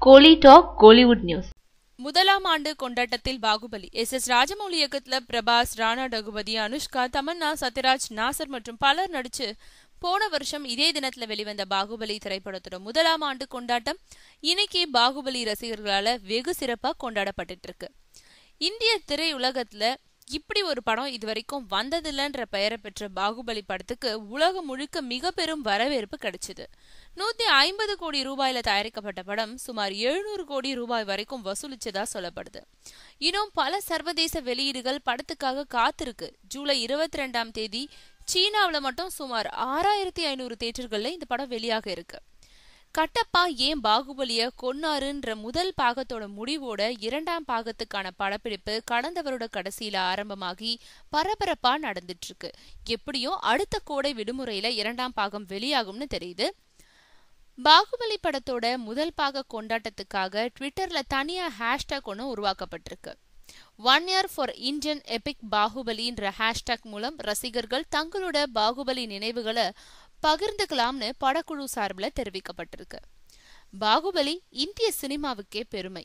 கோலி talk Kollywood news. முதலாம் ஆண்டு கொண்டாட்டத்தில் பாகுபலி எஸ் ராஜமௌலி இயக்கத்துல பிரபாஸ், ராணா டகுபதி, அனுஷ்கா, தமன்னா, சத்யராஜ், நாசர் மற்றும் பலர் நடிச்சு போன வருஷம் இதே தினத்துல வெளிவந்த பாகுபலி திரைப்படத்தோட முதலாம் ஆண்டு கொண்டாட்டம் இன்னைக்கு பாகுபலி ரசிகர்களால வெகு சிறப்பா கொண்டாடப்பட்டு இருக்கு. இந்திய திரையுலகத்துல இப்படி ஒரு படம் இது வரைக்கும் வந்ததில்லைன்ற பெயரை பெற்ற பாகுபலி படத்துக்கு உலகம் முழுக்க மிக பெரும் வரவேற்பு கிடைச்சது. 150 கோடி ரூபாயில தயாரிக்கப்பட்ட படம் சுமார் 700 கோடி ரூபாய் வரைக்கும் வசூலிச்சதா சொல்லப்படுது. இன்னும் பல சர்வதேச வெளியீடுகள் படத்துக்காக காத்திருக்கு. ஜூலை 22ஆம் தேதி சீனாவில மட்டும் சுமார் 6500 தியேட்டர்கள்ல இந்த படம் வெளியாக இருக்கு. கட்டப்பா ஏன் பாகுபலிய கொன்னாருன்ற முதல் பாகத்தோட முடிவோட இரண்டாம் பாகத்துக்கான படப்பிடிப்பு கடந்த வருட கடைசியில ஆரம்பமாகி பரபரப்பா நடந்துட்டு இருக்கு. எப்படியும் அடுத்த கோடை விடுமுறையில இரண்டாம் பாகம் வெளியாகும்னு தெரியுது. பாகுபலி படத்தோட முதல் பாக கொண்டாட்டத்துக்காக ட்விட்டர்ல தனியா ஹேஷ்டாக் ஒன்று உருவாக்கப்பட்டிருக்கு. 1 year for Indian epic பாகுபலின்ற ஹேஷ்டாக் மூலம் ரசிகர்கள் தங்களோட பாகுபலி நினைவுகளை பகிர்ந்துக்கலாம்னு படக்குழு சார்பில் தெரிவிக்கப்பட்டிருக்கு. பாகுபலி இந்திய சினிமாவுக்கே பெருமை.